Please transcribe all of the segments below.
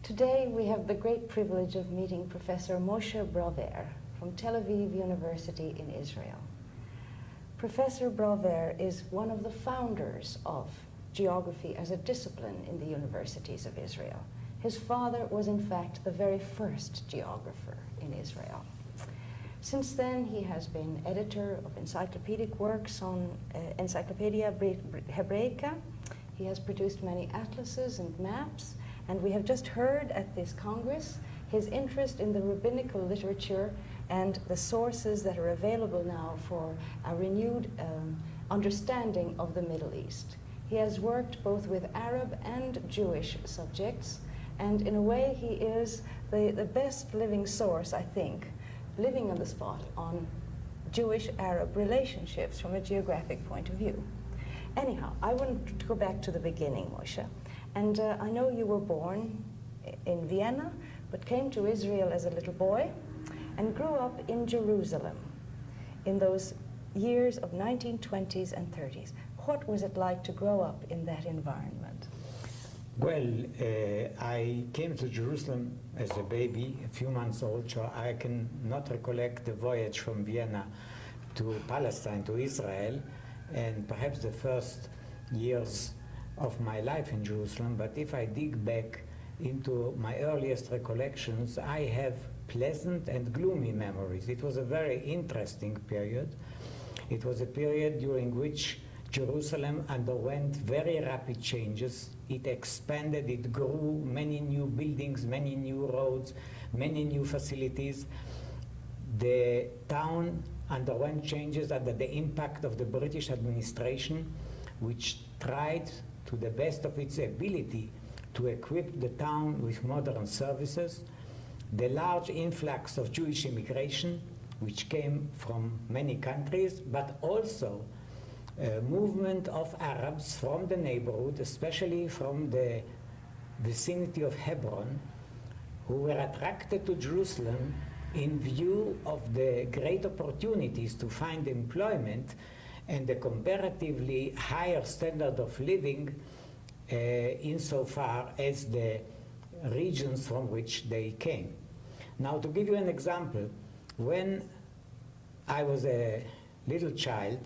Today we have the great privilege of meeting Professor Moshe Brawer from Tel-Aviv University in Israel. Professor Brawer is one of the founders of geography as a discipline in the universities of Israel. His father was in fact the very first geographer in Israel. Since then, he has been editor of encyclopedic works on Encyclopedia Hebraica. He has produced many atlases and maps, and we have just heard at this Congress his interest in the rabbinical literature and the sources that are available now for a renewed understanding of the Middle East. He has worked both with Arab and Jewish subjects, and in a way he is the best living source, I think, living on the spot on Jewish-Arab relationships from a geographic point of view. Anyhow, I want to go back to the beginning, Moshe. And I know you were born in Vienna, but came to Israel as a little boy and grew up in Jerusalem in those years of 1920s and 30s. What was it like to grow up in that environment? Well, I came to Jerusalem as a baby, a few months old, so I can not recollect the voyage from Vienna to Palestine, to Israel, and perhaps the first years of my life in Jerusalem. But if I dig back into my earliest recollections, I have pleasant and gloomy memories. It was a very interesting period. It was a period during which Jerusalem underwent very rapid changes. It expanded, it grew, many new buildings, many new roads, many new facilities. The town underwent changes under the impact of the British administration, which tried to the best of its ability to equip the town with modern services. The large influx of Jewish immigration, which came from many countries, but also movement of Arabs from the neighborhood, especially from the vicinity of Hebron, who were attracted to Jerusalem in view of the great opportunities to find employment and the comparatively higher standard of living insofar as the regions from which they came. Now, to give you an example, when I was a little child,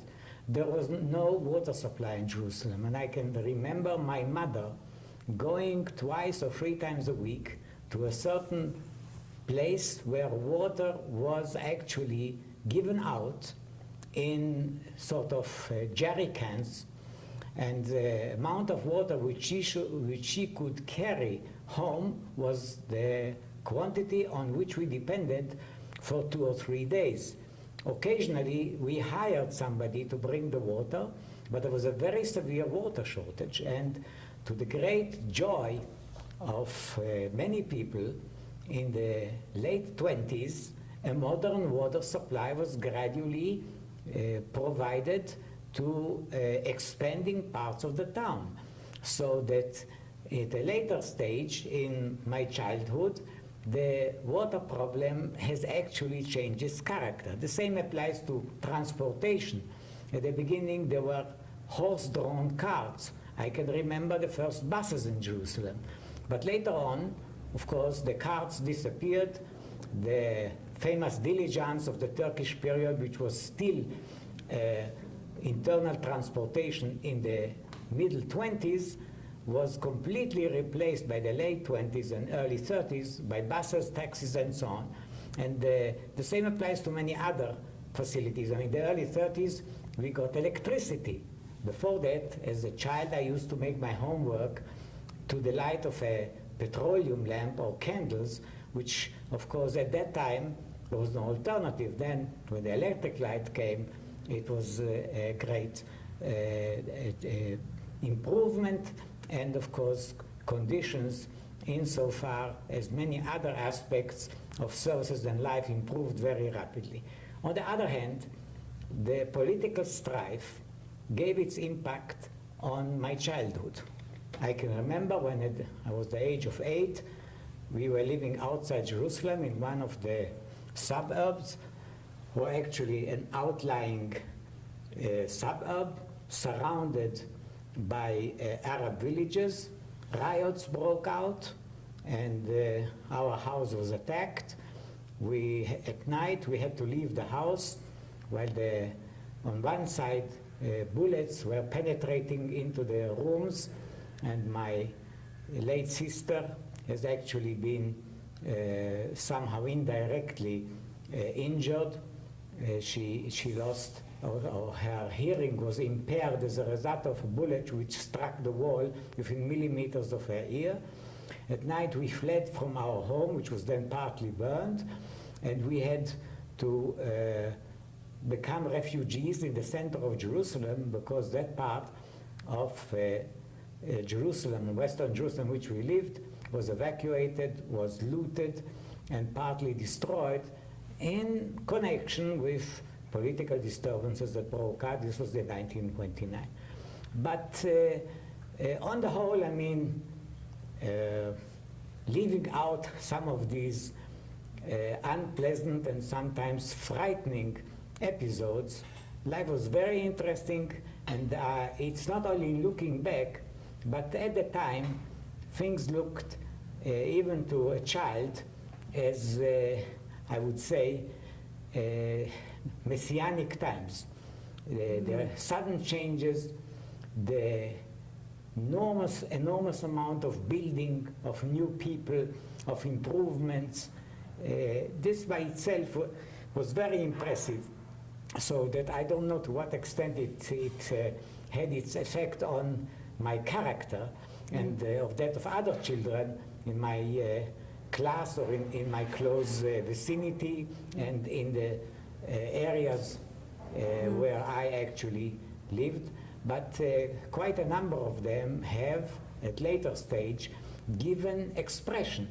there was no water supply in Jerusalem, and I can remember my mother going twice or three times a week to a certain place where water was actually given out in sort of jerry cans, and the amount of water which she could carry home was the quantity on which we depended for 2 or 3 days. Occasionally, we hired somebody to bring the water, but there was a very severe water shortage, and to the great joy of many people, in the late 20s, a modern water supply was gradually provided to expanding parts of the town, so that at a later stage in my childhood, the water problem has actually changed its character. The same applies to transportation. At the beginning, there were horse-drawn carts. I can remember the first buses in Jerusalem. But later on, of course, the carts disappeared. The famous diligence of the Turkish period, which was still internal transportation in the middle 20s, was completely replaced by the late 20s and early 30s by buses, taxis, and so on. And the same applies to many other facilities. I mean, in the early 30s, we got electricity. Before that, as a child, I used to make my homework to the light of a petroleum lamp or candles, which, of course, at that time, there was no alternative. Then, when the electric light came, it was a great improvement, and of course conditions insofar as many other aspects of services and life improved very rapidly. On the other hand, the political strife gave its impact on my childhood. I can remember when I was the age of 8, we were living outside Jerusalem in one of the suburbs, or actually an outlying suburb surrounded by Arab villages. Riots broke out, and our house was attacked. At night we had to leave the house while on one side bullets were penetrating into the rooms, and my late sister has actually been somehow indirectly injured. She lost, or her hearing was impaired as a result of a bullet which struck the wall within millimeters of her ear. At night we fled from our home, which was then partly burned, and we had to become refugees in the center of Jerusalem, because that part of Jerusalem, Western Jerusalem, which we lived, was evacuated, was looted, and partly destroyed in connection with political disturbances that broke out. This was in 1929. But on the whole, I mean, leaving out some of these unpleasant and sometimes frightening episodes, life was very interesting, and it's not only looking back, but at the time, things looked, even to a child, as I would say, messianic times. The sudden changes, the enormous amount of building, of new people, of improvements. This by itself was very impressive, so that I don't know to what extent it had its effect on my character and of that of other children in my class or in my close vicinity and in the areas where I actually lived. But quite a number of them have, at later stage, given expression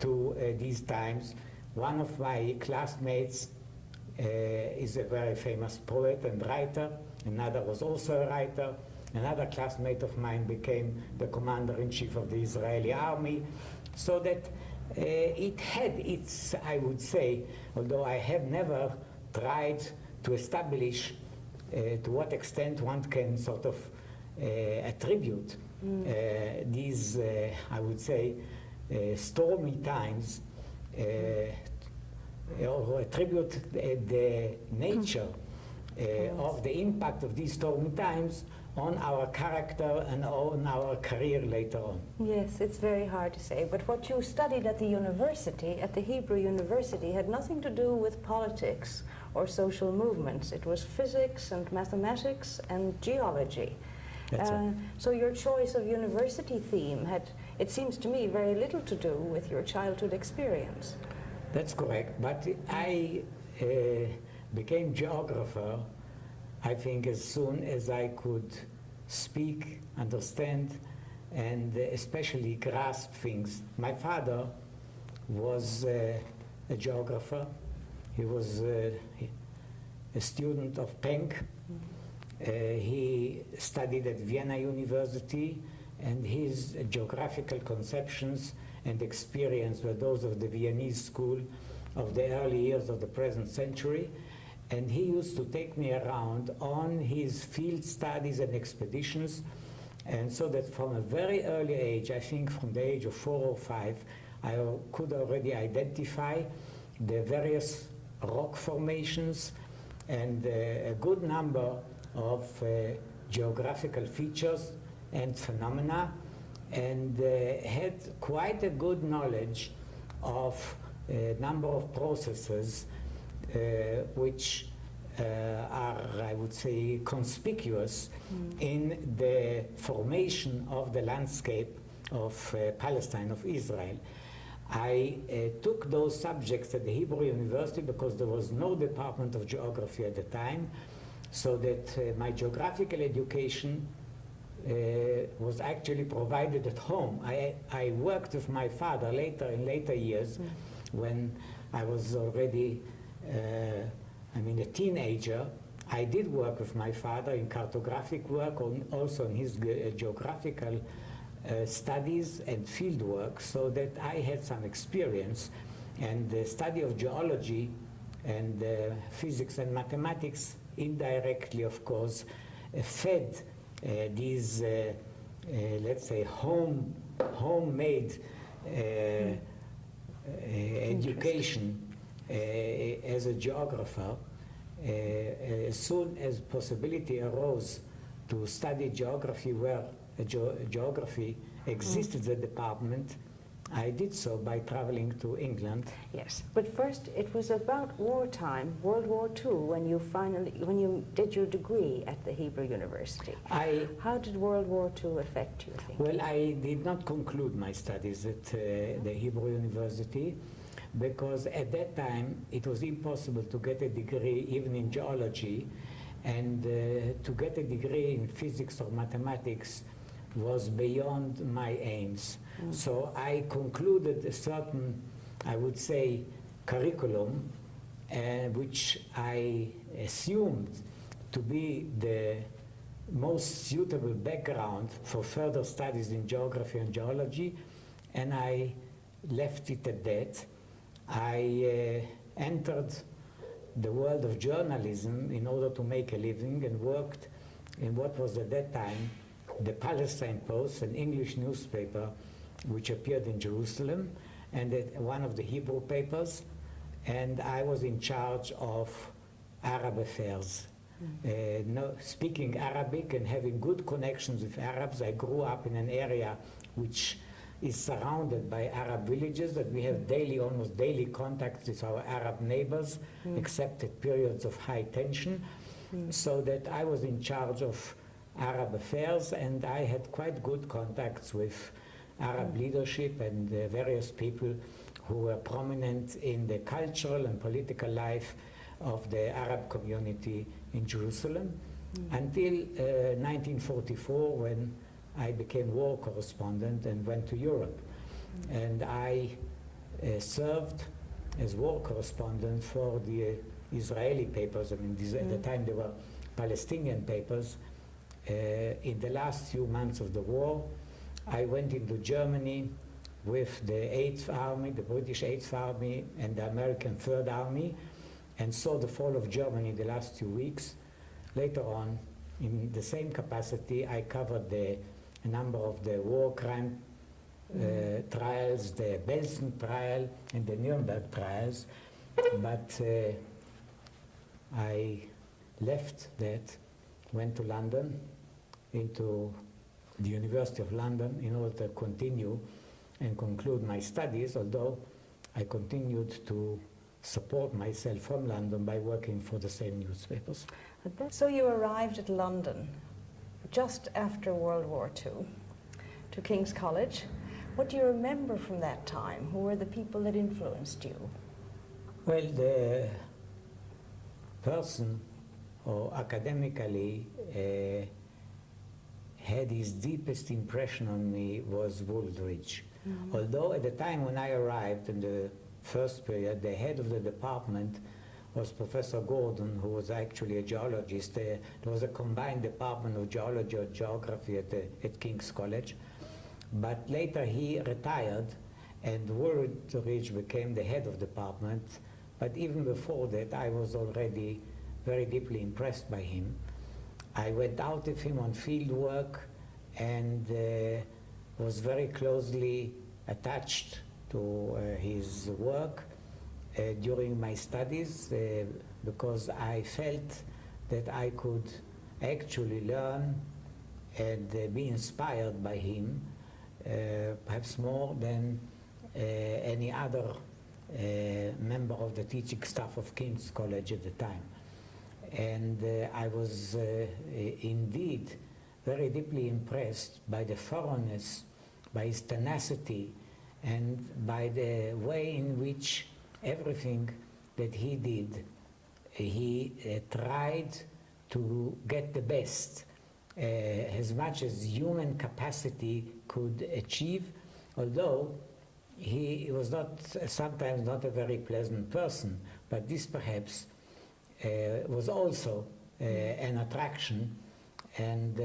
to these times. One of my classmates is a very famous poet and writer. Another was also a writer. Another classmate of mine became the commander-in-chief of the Israeli army. So that it had its, I would say, although I have never tried to establish to what extent one can sort of attribute these, I would say, stormy times, or attribute the nature of the impact of these stormy times on our character and on our career later on. Yes, it's very hard to say. But what you studied at the university, at the Hebrew University, had nothing to do with politics or social movements. It was physics and mathematics and geology. That's right. So your choice of university theme had, it seems to me, very little to do with your childhood experience. That's correct. But I became geographer, I think, as soon as I could speak, understand, and especially grasp things. My father was a geographer. He was a student of Penck. He studied at Vienna University, and his geographical conceptions and experience were those of the Viennese school of the early years of the present century. And he used to take me around on his field studies and expeditions. And so that from a very early age, I think from the age of 4 or 5, I could already identify the various rock formations and a good number of geographical features and phenomena, and had quite a good knowledge of a number of processes which are, I would say, conspicuous in the formation of the landscape of Palestine, of Israel. I took those subjects at the Hebrew University because there was no department of geography at the time, so that my geographical education was actually provided at home. I worked with my father in later years when I was already a teenager. I did work with my father in cartographic work, also in his geographical studies and field work, so that I had some experience. And the study of geology and physics and mathematics indirectly, of course, fed these, let's say, homemade education as a geographer, as soon as possibility arose to study geography where geography existed in the department, I did so by traveling to England. Yes, but first it was about wartime, World War II, when you did your degree at the Hebrew University. How did World War II affect you, I think? Well, I did not conclude my studies at the Hebrew University because at that time it was impossible to get a degree even in geology, and to get a degree in physics or mathematics was beyond my aims. So I concluded a certain, I would say, curriculum, which I assumed to be the most suitable background for further studies in geography and geology, and I left it at that. I entered the world of journalism in order to make a living and worked in what was at that time the Palestine Post, an English newspaper which appeared in Jerusalem, and one of the Hebrew papers, and I was in charge of Arab affairs. Speaking Arabic and having good connections with Arabs, I grew up in an area which is surrounded by Arab villages, that we have almost daily contacts with our Arab neighbors, except at periods of high tension, so that I was in charge of Arab affairs, and I had quite good contacts with Arab leadership and various people who were prominent in the cultural and political life of the Arab community in Jerusalem until 1944, when I became war correspondent and went to Europe. And I served as war correspondent for the Israeli papers. I mean, at the time they were Palestinian papers. In the last few months of the war, I went into Germany with the 8th Army, the British 8th Army, and the American 3rd Army, and saw the fall of Germany the last 2 weeks. Later on, in the same capacity, I covered a number of the war crime trials, the Belsen trial and the Nuremberg trials, but I left that, went to London, into the University of London, in order to continue and conclude my studies, although I continued to support myself from London by working for the same newspapers. So you arrived at London just after World War II, to King's College. What do you remember from that time? Who were the people that influenced you? Well, the person who academically had his deepest impression on me was Woolridge. Although at the time when I arrived in the first period, the head of the department was Professor Gordon, who was actually a geologist. There was a combined department of geology or geography at King's College. But later he retired, and Woolridge became the head of the department. But even before that, I was already very deeply impressed by him. I went out with him on field work and was very closely attached to his work during my studies because I felt that I could actually learn and be inspired by him, perhaps more than any other member of the teaching staff of King's College at the time. And I was indeed very deeply impressed by the thoroughness, by his tenacity, and by the way in which everything that he did, he tried to get the best, as much as human capacity could achieve, although he was sometimes not a very pleasant person, but this perhaps was also an attraction. And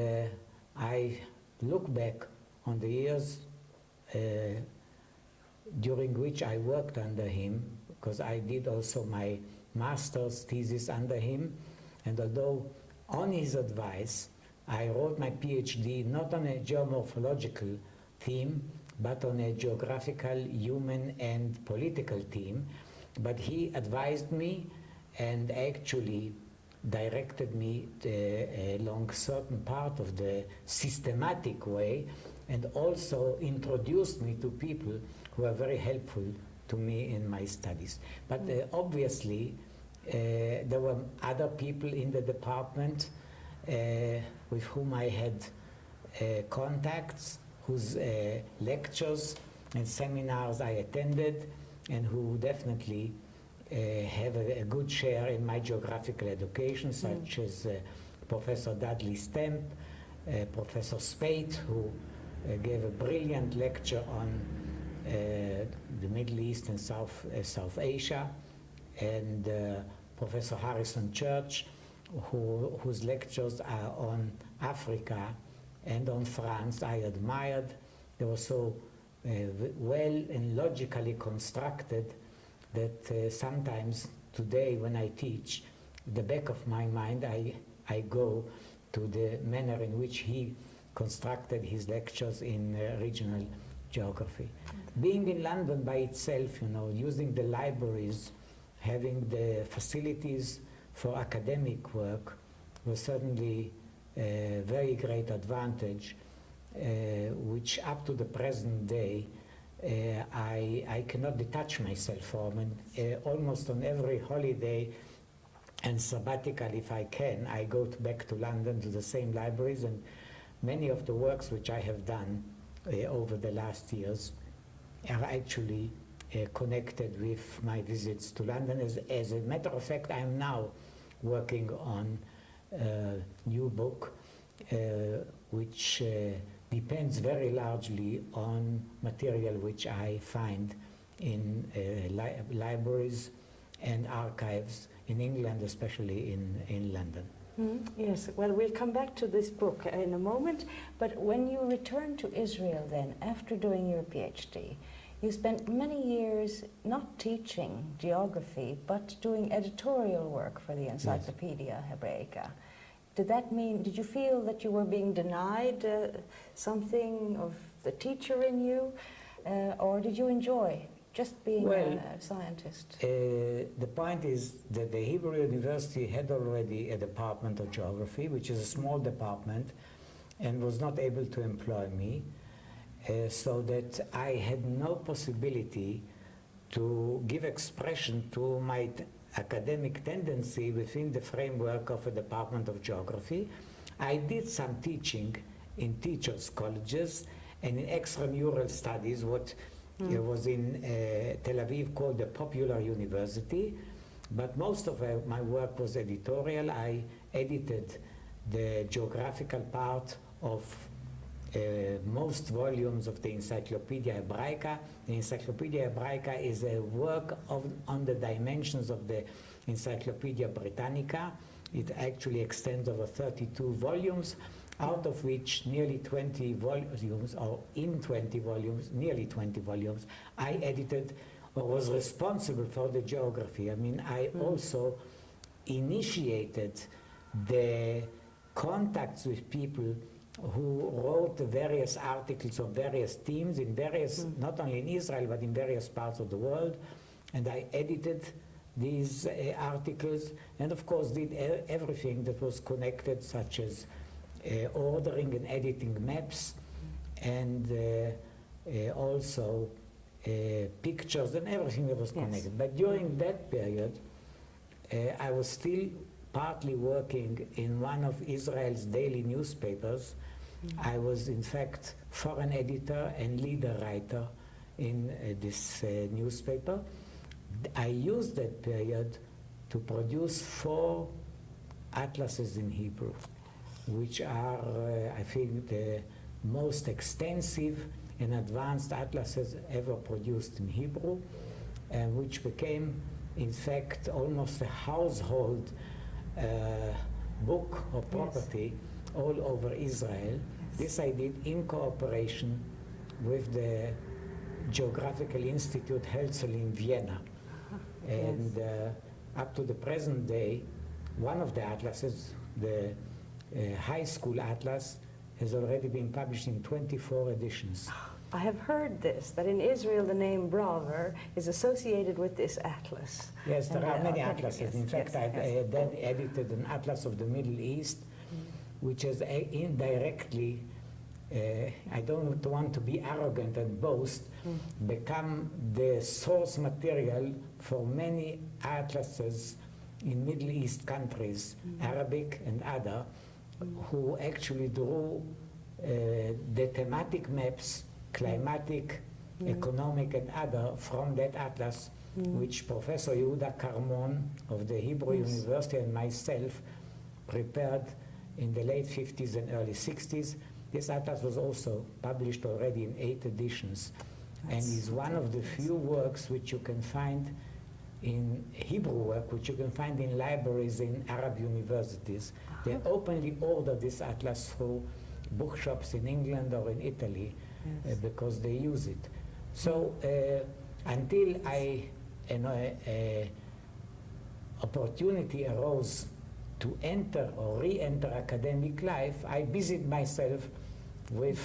I look back on the years during which I worked under him, because I did also my master's thesis under him, and although on his advice I wrote my PhD not on a geomorphological theme, but on a geographical, human, and political theme. But he advised me and actually directed me along certain part of the systematic way, and also introduced me to people who are very helpful to me in my studies. But obviously, there were other people in the department with whom I had contacts, whose lectures and seminars I attended, and who definitely have a good share in my geographical education, such as Professor Dudley Stamp, Professor Spate, who gave a brilliant lecture on the Middle East and South Asia, and Professor Harrison Church, whose lectures are on Africa and on France I admired. They were so well and logically constructed that sometimes today when I teach, the back of my mind I go to the manner in which he constructed his lectures in regional geography. Being in London by itself, you know, using the libraries, having the facilities for academic work was certainly a very great advantage, which up to the present day I cannot detach myself from. And almost on every holiday and sabbatical, if I can, I go back to London to the same libraries, and many of the works which I have done over the last years are actually connected with my visits to London. As a matter of fact, I am now working on a new book which depends very largely on material which I find in libraries and archives in England, especially in London. Yes, well, we'll come back to this book in a moment, but when you returned to Israel then, after doing your PhD, you spent many years not teaching geography, but doing editorial work for the Encyclopedia Hebraica. Did you feel that you were being denied something of the teacher in you, or did you enjoy just being a scientist? The point is that the Hebrew University had already a department of geography, which is a small department, and was not able to employ me, so that I had no possibility to give expression to my academic tendency within the framework of a department of geography. I did some teaching in teachers' colleges and in extramural studies, what was in Tel Aviv called the Popular University, but most of my work was editorial. I edited the geographical part of most volumes of the Encyclopedia Hebraica. The Encyclopedia Hebraica is a work on the dimensions of the Encyclopedia Britannica. It actually extends over 32 volumes, out of which nearly 20 volumes, or in 20 volumes, nearly 20 volumes, I edited or was responsible for the geography. I mean, I also initiated the contacts with people who wrote various articles on various themes in various, not only in Israel, but in various parts of the world. And I edited these articles, and of course did everything that was connected, such as ordering and editing maps, and also pictures and everything that was connected. But during that period, I was still partly working in one of Israel's daily newspapers. I was, in fact, foreign editor and leader writer in this newspaper. I used that period to produce 4 atlases in Hebrew, which are, I think, the most extensive and advanced atlases ever produced in Hebrew, and which became, in fact, almost a household book or property all over Israel. This I did in cooperation with the Geographical Institute Herzl in Vienna. And up to the present day, one of the atlases, the high school atlas, has already been published in 24 editions. I have heard this, that in Israel the name Brawer is associated with this atlas. Yes, there And, are many authentic, atlases. yes, In fact, yes, I've yes. then edited an atlas of the Middle East, which is indirectly, I don't want to be arrogant and boast, become the source material for many atlases in Middle East countries, Arabic and other, who actually drew the thematic maps, climatic, economic and other, from that atlas, which Professor Yehuda Carmon of the Hebrew University and myself prepared in the late 50s and early 60s. This atlas was also published already in 8 editions, and is one of the few works which you can find in Hebrew work, which you can find in libraries in Arab universities. They openly order this atlas through bookshops in England or in Italy because they use it. So until opportunity arose to enter or re-enter academic life, I busied myself with,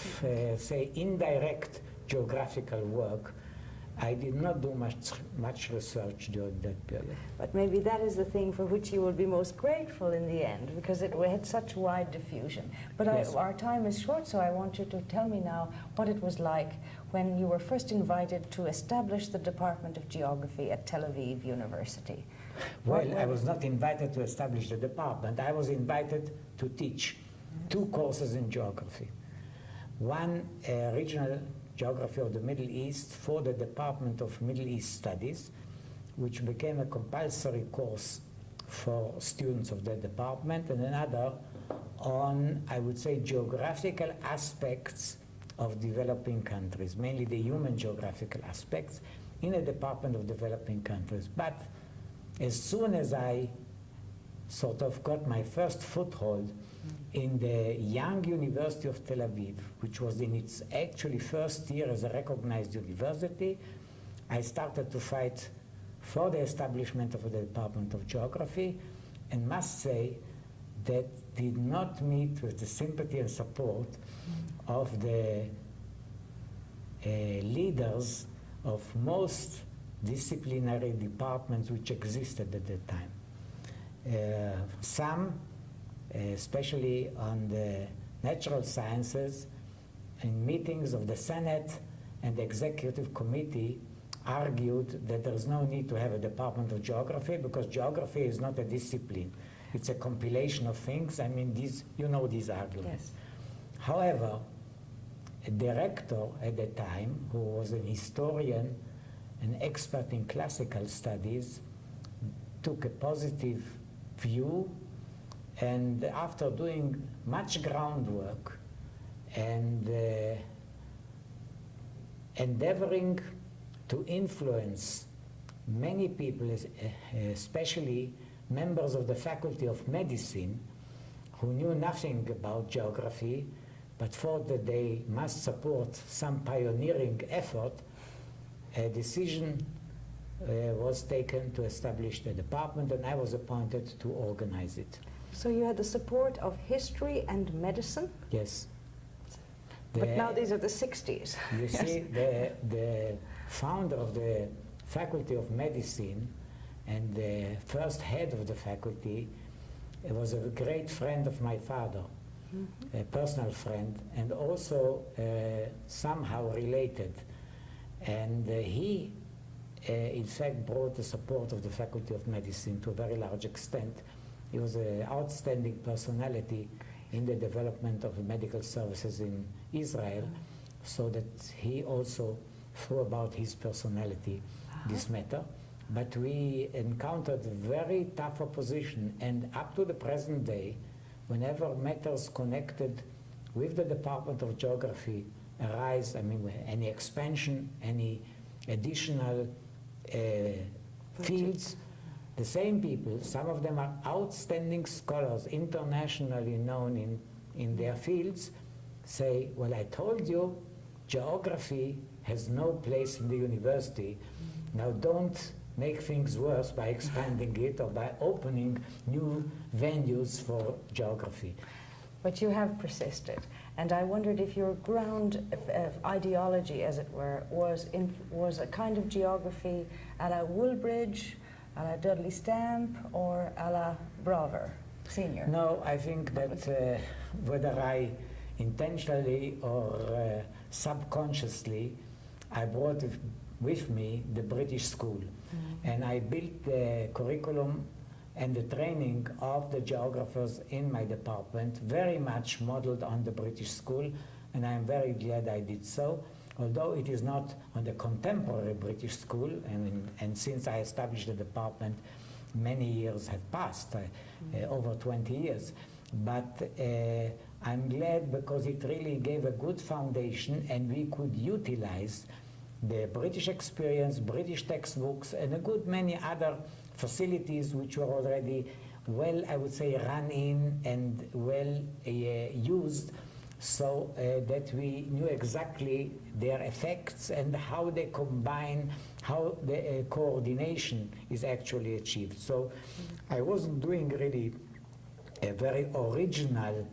say, indirect geographical work. I did not do much research during that period. But maybe that is the thing for which you will be most grateful in the end, because it had such wide diffusion. But Yes. our time is short, so I want you to tell me now what it was like when you were first invited to establish the Department of Geography at Tel-Aviv University. Well, I was not invited to establish the department. I was invited to teach 2 courses in geography. One, regional geography of the Middle East for the Department of Middle East Studies, which became a compulsory course for students of that department, and another on, I would say, geographical aspects of developing countries, mainly the human geographical aspects in a Department of Developing Countries. But as soon as I sort of got my first foothold in the young University of Tel Aviv, which was in its actually first year as a recognized university, I started to fight for the establishment of the Department of Geography, and must say that did not meet with the sympathy and support of the leaders of most disciplinary departments which existed at that time. Some, especially on the natural sciences, in meetings of the Senate and the Executive Committee, argued that there is no need to have a Department of Geography because geography is not a discipline. It's a compilation of things. I mean, you know these arguments. Yes. However, a director at the time, who was an historian, an expert in classical studies, took a positive view, and after doing much groundwork and endeavoring to influence many people, especially members of the Faculty of Medicine, who knew nothing about geography, but thought that they must support some pioneering effort, a decision was taken to establish the department, and I was appointed to organize it. So you had the support of history and medicine? Yes. But now these are the 60s. You see, the founder of the Faculty of Medicine and the first head of the faculty was a great friend of my father, a personal friend, and also somehow related. And he, in fact, brought the support of the Faculty of Medicine to a very large extent. He was an outstanding personality in the development of medical services in Israel, so that he also threw about his personality this matter. But we encountered very tough opposition, and up to the present day, whenever matters connected with the Department of Geography arise, I mean, any expansion, any additional fields, the same people, some of them are outstanding scholars, internationally known in their fields, say, well, I told you, geography has no place in the university. Now don't make things worse by expanding it or by opening new venues for geography. But you have persisted. And I wondered if your ground of ideology, as it were, was a kind of geography a la Woolbridge, a la Dudley Stamp, or a la Brawer, Senior? No, I think that whether I intentionally or subconsciously, I brought with me the British school. And I built the curriculum and the training of the geographers in my department very much modeled on the British school, and I'm very glad I did so, although it is not on the contemporary British school, and since I established the department, many years have passed, over 20 years. But I'm glad because it really gave a good foundation, and we could utilize the British experience, British textbooks, and a good many other facilities which were already well, I would say, run in and well used, so that we knew exactly their effects and how they combine, how the coordination is actually achieved. So I wasn't doing really a very original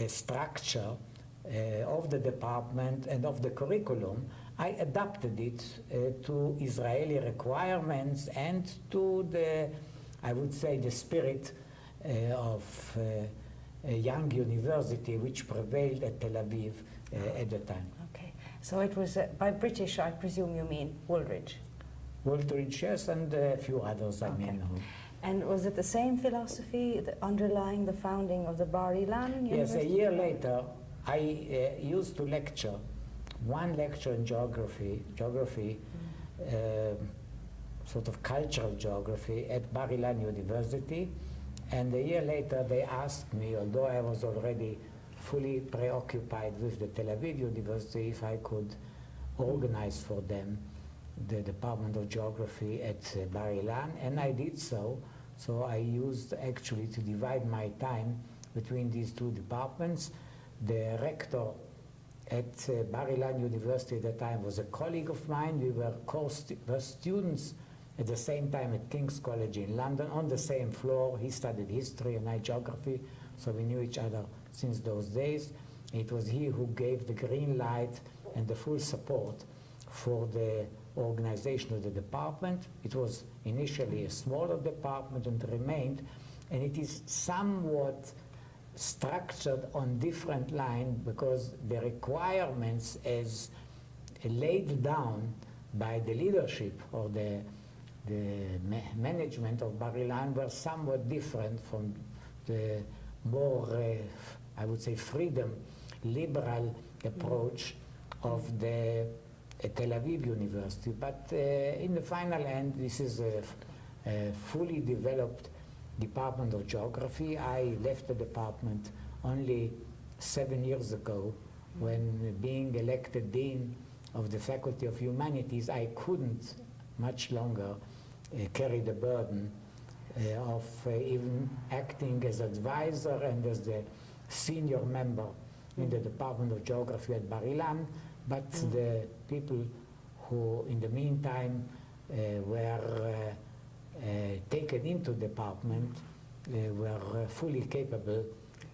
structure of the department and of the curriculum. I adapted it to Israeli requirements and to the, I would say, the spirit of a young university which prevailed at Tel-Aviv at the time. Okay, so it was, by British, I presume you mean Woolridge? Woolridge, yes, and a few others, I mean. And was it the same philosophy underlying the founding of the Bar Ilan University? Yes, a year later, I used to lecture, one lecture in geography, sort of cultural geography at Bar Ilan University, and a year later they asked me, although I was already fully preoccupied with the Tel Aviv University, if I could organize for them the Department of Geography at Bar Ilan, and I did so. So I used actually to divide my time between these two departments. The rector at Bar Ilan University at the time was a colleague of mine. We were students at the same time at King's College in London on the same floor. He studied history and I geography, so we knew each other since those days. It was he who gave the green light and the full support for the organization of the department. It was initially a smaller department and remained, and it is somewhat structured on different lines because the requirements as laid down by the leadership or the management of Bar Ilan were somewhat different from the more, I would say, freedom, liberal approach of the Tel Aviv University. But in the final end, this is a fully developed Department of Geography. I left the department only 7 years ago when, being elected Dean of the Faculty of Humanities, I couldn't much longer carry the burden of even acting as advisor and as the senior member in the Department of Geography at Bar Ilan, but the people who in the meantime were taken into the department were fully capable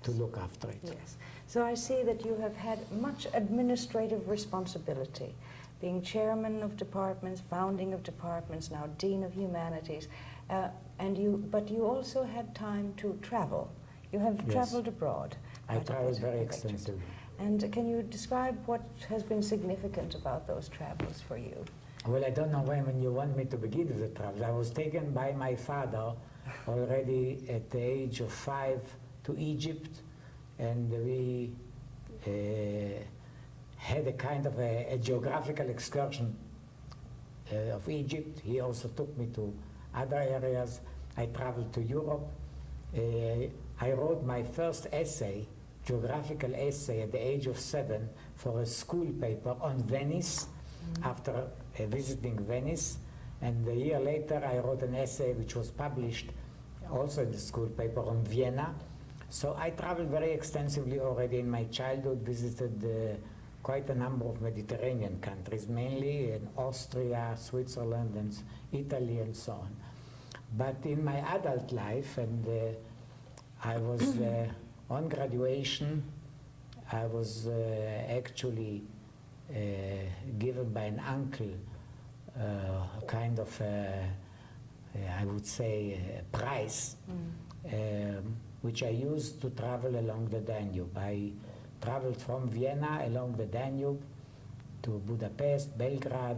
to look after it. Yes. So I see that you have had much administrative responsibility, being chairman of departments, founding of departments, now Dean of Humanities, but you also had time to travel. You have traveled abroad. I traveled very extensively. And can you describe what has been significant about those travels for you? Well, I don't know when you want me to begin with the travel. I was taken by my father already at the age of 5 to Egypt, and we had a kind of a geographical excursion of Egypt. He also took me to other areas. I traveled to Europe. I wrote my first essay, geographical essay, at the age of 7 for a school paper on Venice, after visiting Venice. And a year later I wrote an essay which was published also in the school paper on Vienna. So I traveled very extensively already in my childhood, visited quite a number of Mediterranean countries, mainly in Austria, Switzerland, and Italy, and so on. But in my adult life, and I was On graduation, I was actually given by an uncle a kind of, I would say, a prize, which I used to travel along the Danube. I traveled from Vienna along the Danube to Budapest, Belgrade,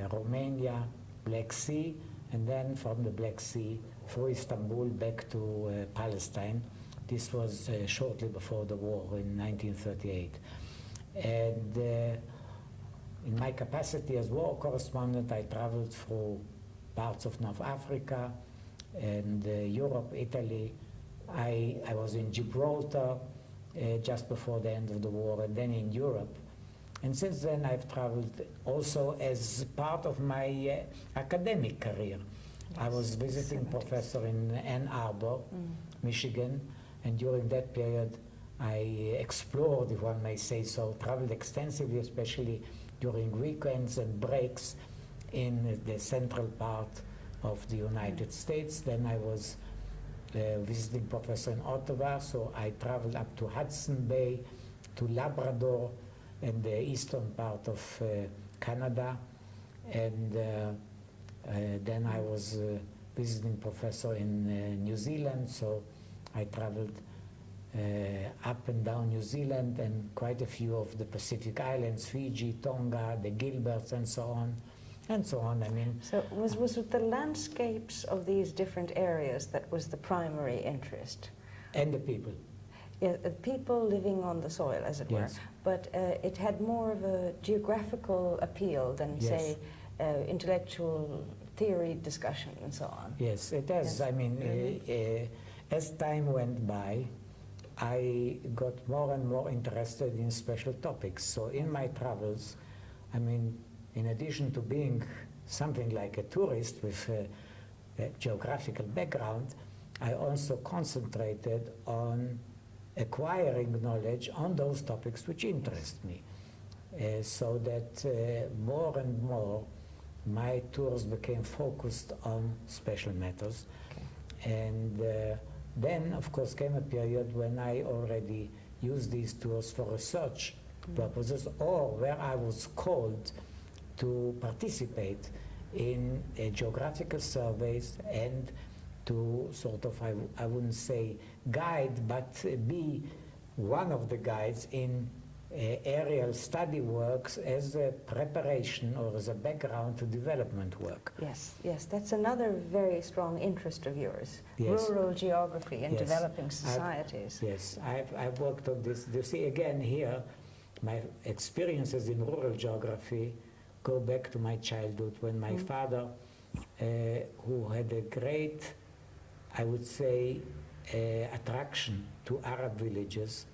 Romania, Black Sea, and then from the Black Sea through Istanbul back to Palestine. This was shortly before the war in 1938. And in my capacity as war correspondent, I traveled through parts of North Africa and Europe, Italy. I was in Gibraltar just before the end of the war, and then in Europe. And since then, I've traveled also as part of my academic career. Yes, I was visiting professor in Ann Arbor, Michigan, and during that period, I explored, if one may say so, traveled extensively, especially during weekends and breaks in the central part of the United States. Then I was visiting professor in Ottawa, so I traveled up to Hudson Bay, to Labrador, and the eastern part of Canada. And then I was visiting professor in New Zealand, so I traveled up and down New Zealand and quite a few of the Pacific Islands, Fiji, Tonga, the Gilberts, and so on, and so on. I mean, so was it the landscapes of these different areas that was the primary interest? And the people. Yeah, people living on the soil, as it were. But it had more of a geographical appeal than, say, intellectual theory discussion and so on. Yes, it does. Yes. I mean, as time went by, I got more and more interested in special topics. So in my travels, I mean, in addition to being something like a tourist with a geographical background, I also concentrated on acquiring knowledge on those topics which interest me. So that more and more my tours became focused on special matters. Okay. And then, of course, came a period when I already used these tours for research purposes, or where I was called to participate in geographical surveys and to sort of, I wouldn't say guide, but be one of the guides in aerial study works as a preparation or as a background to development work. Yes, yes, that's another very strong interest of yours, yes. Rural geography and yes. developing societies. I've worked on this. You see, again here, my experiences in rural geography go back to my childhood when my father, who had a great, I would say, attraction to Arab villages.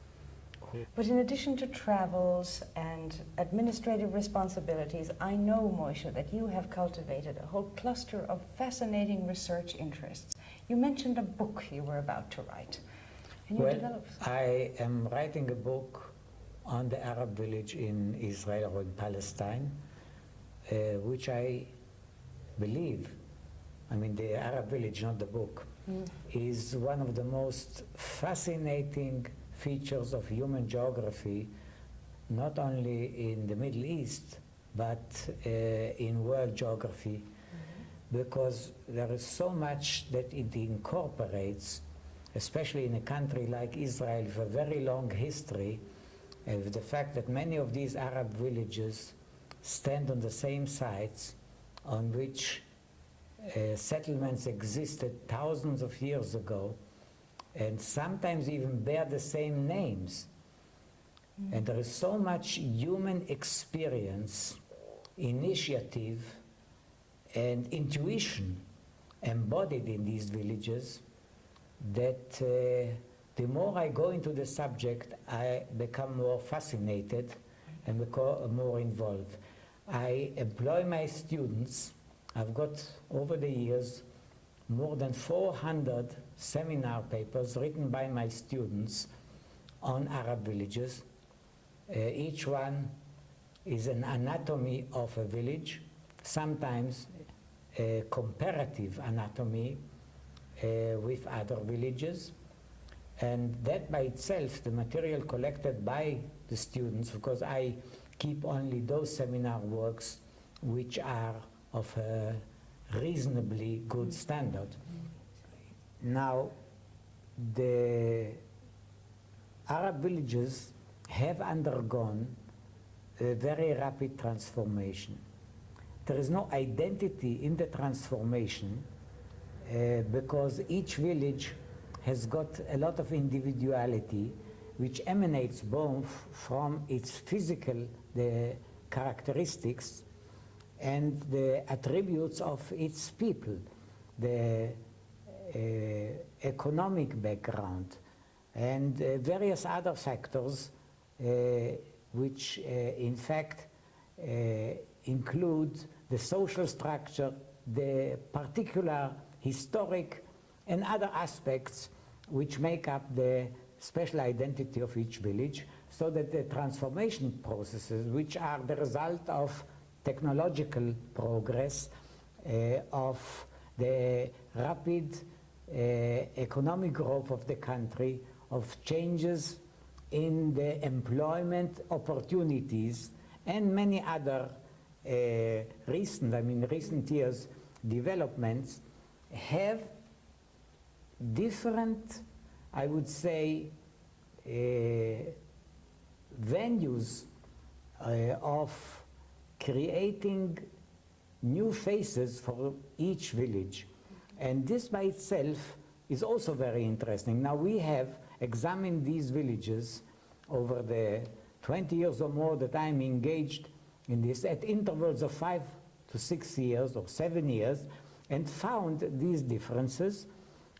But in addition to travels and administrative responsibilities, I know, Moshe, that you have cultivated a whole cluster of fascinating research interests. You mentioned a book you were about to write. Can you develop? I am writing a book on the Arab village in Israel or in Palestine, which I believe, I mean the Arab village, not the book, is one of the most fascinating features of human geography, not only in the Middle East, but in world geography, because there is so much that it incorporates, especially in a country like Israel with a very long history, with the fact that many of these Arab villages stand on the same sites on which settlements existed thousands of years ago, and sometimes even bear the same names. And there is so much human experience, initiative, and intuition embodied in these villages that the more I go into the subject, I become more fascinated and become more involved. I employ my students. I've got, over the years, more than 400 seminar papers written by my students on Arab villages. Each one is an anatomy of a village, sometimes a comparative anatomy with other villages. And that by itself, the material collected by the students, because I keep only those seminar works which are of a reasonably good standard. Now, the Arab villages have undergone a very rapid transformation. There is no identity in the transformation because each village has got a lot of individuality which emanates both from its physical characteristics and the attributes of its people, the economic background, and various other factors which in fact include the social structure, the particular historic and other aspects which make up the special identity of each village, so that the transformation processes, which are the result of technological progress, of the rapid economic growth of the country, of changes in the employment opportunities, and many other recent years developments, have different, I would say, venues of creating new faces for each village. And this by itself is also very interesting. Now we have examined these villages over the 20 years or more that I'm engaged in this, at intervals of 5 to 6 years or 7 years, and found these differences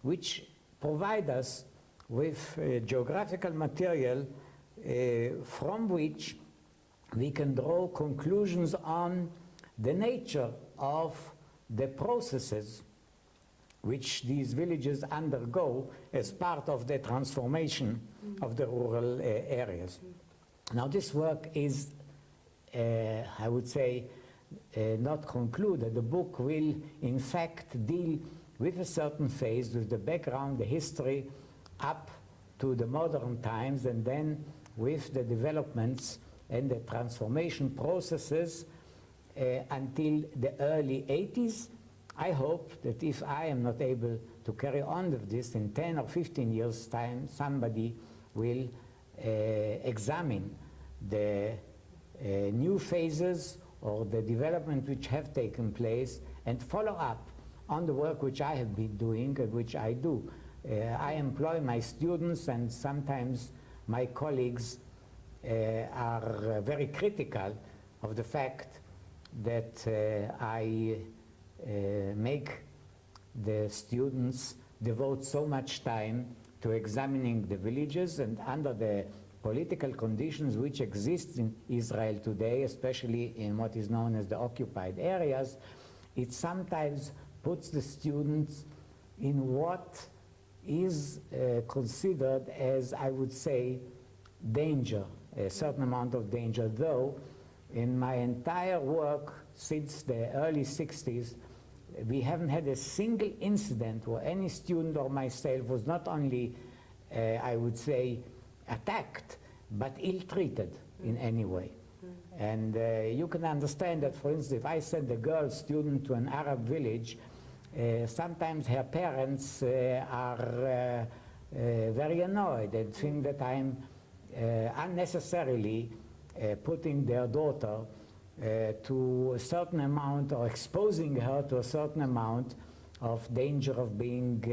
which provide us with geographical material from which we can draw conclusions on the nature of the processes which these villages undergo as part of the transformation of the rural areas. Now this work is, I would say, not concluded. The book will in fact deal with a certain phase, with the background, the history, up to the modern times, and then with the developments and the transformation processes until the early 80s. I hope that if I am not able to carry on with this, in 10 or 15 years' time, somebody will examine the new phases or the development which have taken place and follow up on the work which I have been doing and which I do. I employ my students, and sometimes my colleagues are very critical of the fact that I make the students devote so much time to examining the villages, and under the political conditions which exist in Israel today, especially in what is known as the occupied areas, it sometimes puts the students in what is considered as, I would say, danger, a certain amount of danger, though in my entire work since the early 60s, we haven't had a single incident where any student or myself was not only, I would say, attacked, but ill-treated in any way. And you can understand that, for instance, if I send a girl student to an Arab village, sometimes her parents are very annoyed and think that I'm unnecessarily putting their daughter to a certain amount, or exposing her to a certain amount of danger of being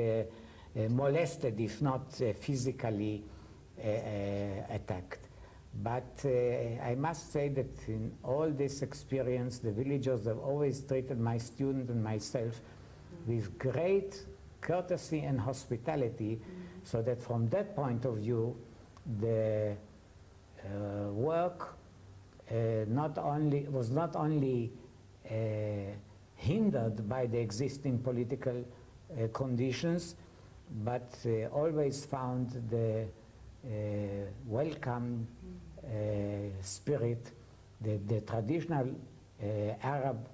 molested, if not physically attacked. But I must say that in all this experience, the villagers have always treated my student and myself with great courtesy and hospitality, so that from that point of view, the work was not only hindered by the existing political conditions, but always found the welcome spirit, the traditional Arab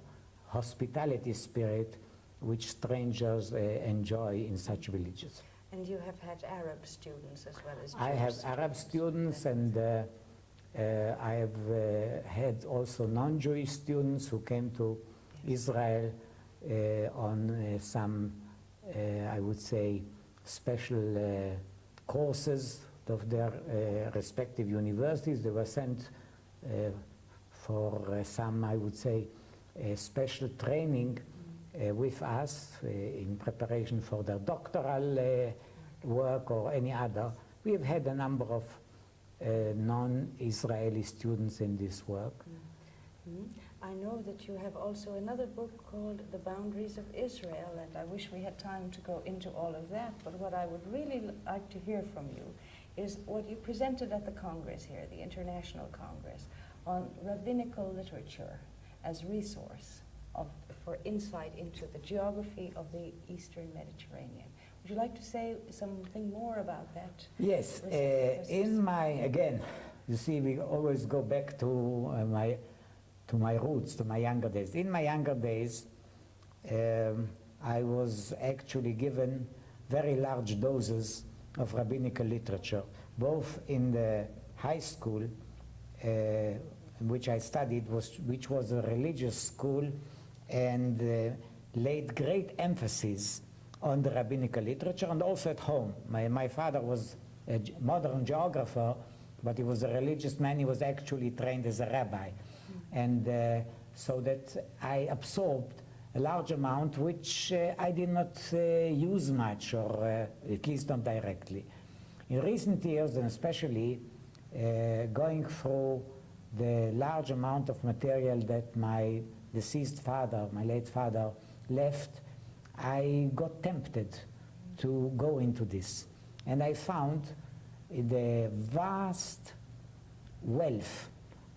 hospitality spirit which strangers enjoy in such villages. And you have had Arab students as well as Jews. I have Arab students, and I have had also non-Jewish students who came to Israel on some, I would say, special courses of their respective universities. They were sent for some, I would say, special training with us in preparation for their doctoral work or any other. We have had a number of non-Israeli students in this work. I know that you have also another book called The Boundaries of Israel, and I wish we had time to go into all of that, but what I would really like to hear from you is what you presented at the Congress here, the International Congress, on rabbinical literature as resource for insight into the geography of the Eastern Mediterranean. Would you like to say something more about that? Yes, in my, again, you see, we always go back to my roots, to my younger days. In my younger days, I was actually given very large doses of rabbinical literature, both in the high school, in which I studied, which was a religious school, and laid great emphasis on the rabbinical literature, and also at home. My father was a modern geographer, but he was a religious man. He was actually trained as a rabbi. And so that I absorbed a large amount, which I did not use much, or at least not directly. In recent years, and especially going through the large amount of material that my deceased father, my late father, left, I got tempted to go into this. And I found the vast wealth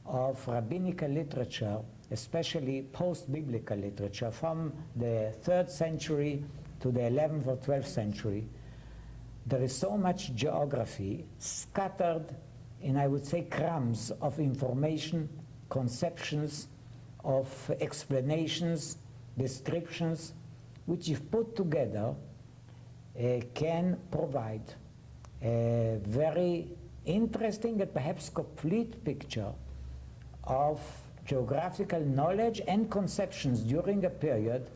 of rabbinical literature, especially post-biblical literature, from the 3rd century to the 11th or 12th century. There is so much geography scattered in, I would say, crumbs of information, conceptions, of explanations, descriptions, which if put together can provide a very interesting and perhaps complete picture of geographical knowledge and conceptions during a period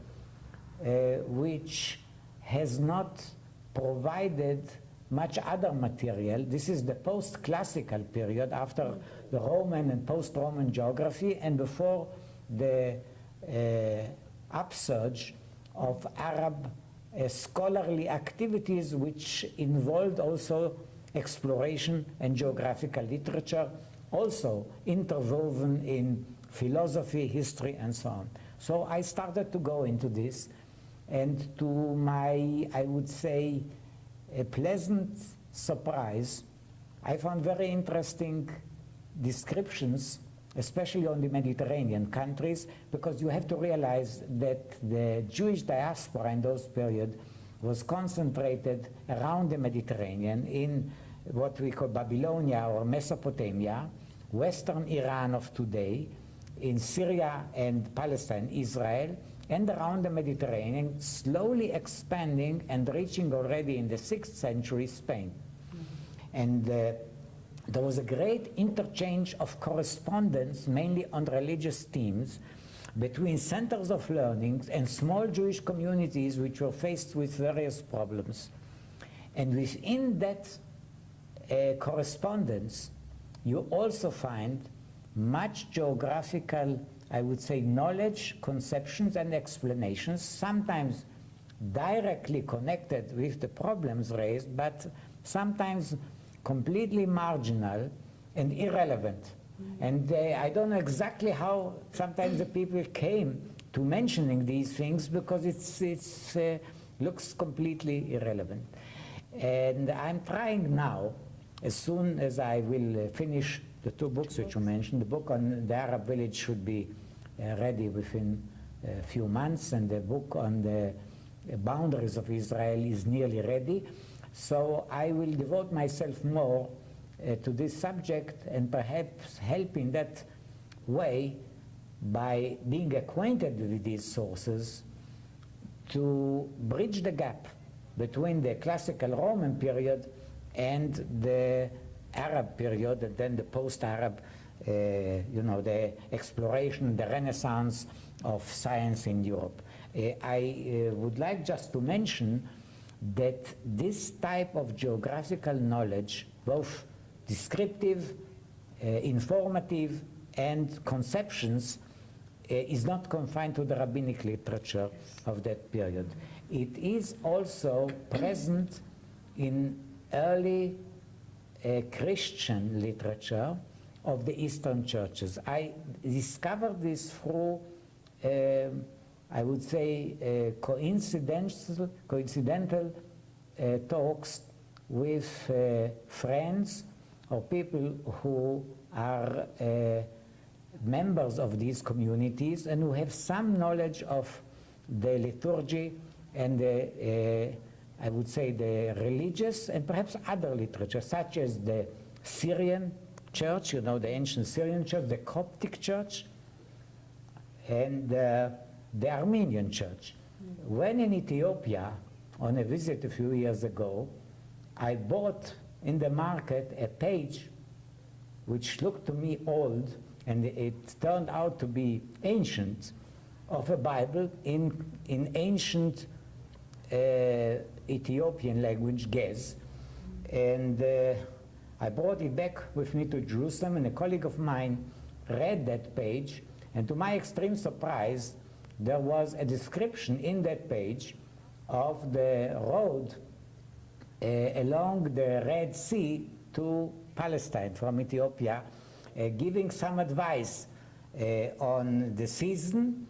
which has not provided much other material. This is the post-classical period after the Roman and post-Roman geography and before the upsurge of Arab scholarly activities which involved also exploration and geographical literature, also interwoven in philosophy, history, and so on. So I started to go into this, and to my, I would say, a pleasant surprise, I found very interesting descriptions, especially on the Mediterranean countries, because you have to realize that the Jewish diaspora in those periods was concentrated around the Mediterranean in what we call Babylonia or Mesopotamia, Western Iran of today, in Syria and Palestine, Israel, and around the Mediterranean, slowly expanding and reaching already in the 6th century Spain. And there was a great interchange of correspondence, mainly on religious themes, between centers of learning and small Jewish communities which were faced with various problems. And within that correspondence, you also find much geographical, I would say, knowledge, conceptions, and explanations, sometimes directly connected with the problems raised, but sometimes completely marginal and irrelevant. And I don't know exactly how sometimes the people came to mentioning these things, because it looks completely irrelevant. And I'm trying now, as soon as I will finish the 2 books which you mentioned, the book on the Arab village should be ready within a few months, and the book on the boundaries of Israel is nearly ready. So I will devote myself more to this subject, and perhaps help in that way by being acquainted with these sources to bridge the gap between the classical Roman period and the Arab period, and then the post-Arab, the exploration, the renaissance of science in Europe. I would like just to mention that this type of geographical knowledge, both descriptive, informative, and conceptions, is not confined to the rabbinic literature of that period. It is also present in early Christian literature of the Eastern churches. I discovered this through, I would say, coincidental talks with friends or people who are members of these communities and who have some knowledge of the liturgy and I would say the religious and perhaps other literature, such as the Syrian church, the ancient Syrian church, the Coptic church, and the Armenian church. When in Ethiopia, on a visit a few years ago, I bought in the market a page which looked to me old, and it turned out to be ancient, of a Bible in ancient Ethiopian language, Gez. And I brought it back with me to Jerusalem, and a colleague of mine read that page, and to my extreme surprise, there was a description in that page of the road along the Red Sea to Palestine from Ethiopia, giving some advice on the season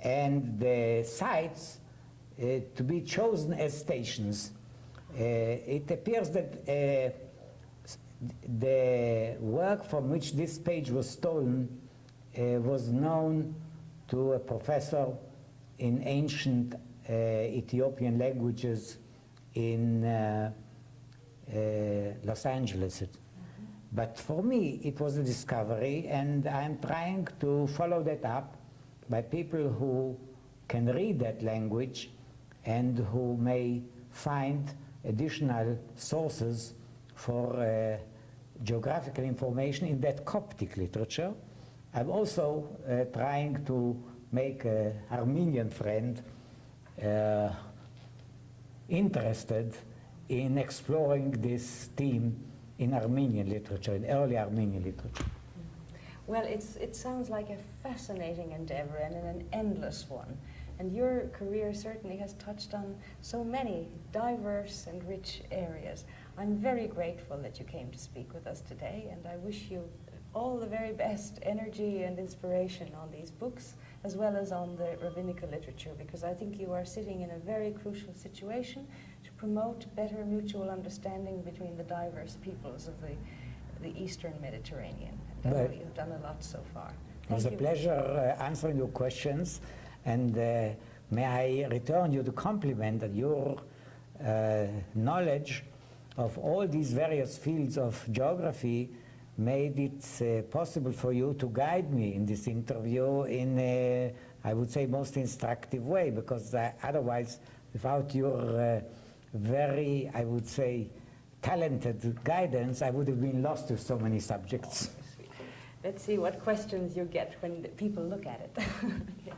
and the sites to be chosen as stations. It appears that the work from which this page was stolen was known to a professor in ancient Ethiopian languages in Los Angeles. But for me, it was a discovery, and I'm trying to follow that up by people who can read that language and who may find additional sources for geographical information in that Coptic literature. I'm also trying to make an Armenian friend interested in exploring this theme in Armenian literature, in early Armenian literature. Well, it sounds like a fascinating endeavor and an endless one. And your career certainly has touched on so many diverse and rich areas. I'm very grateful that you came to speak with us today, and I wish you all the very best energy and inspiration on these books, as well as on the rabbinical literature, because I think you are sitting in a very crucial situation to promote better mutual understanding between the diverse peoples of the Eastern Mediterranean. And I know you've done a lot so far. It was a pleasure answering your questions, and may I return you the compliment that your knowledge of all these various fields of geography made it possible for you to guide me in this interview in a, I would say, most instructive way, because otherwise, without your very, I would say, talented guidance, I would have been lost to so many subjects. Let's see what questions you get when people look at it. Okay.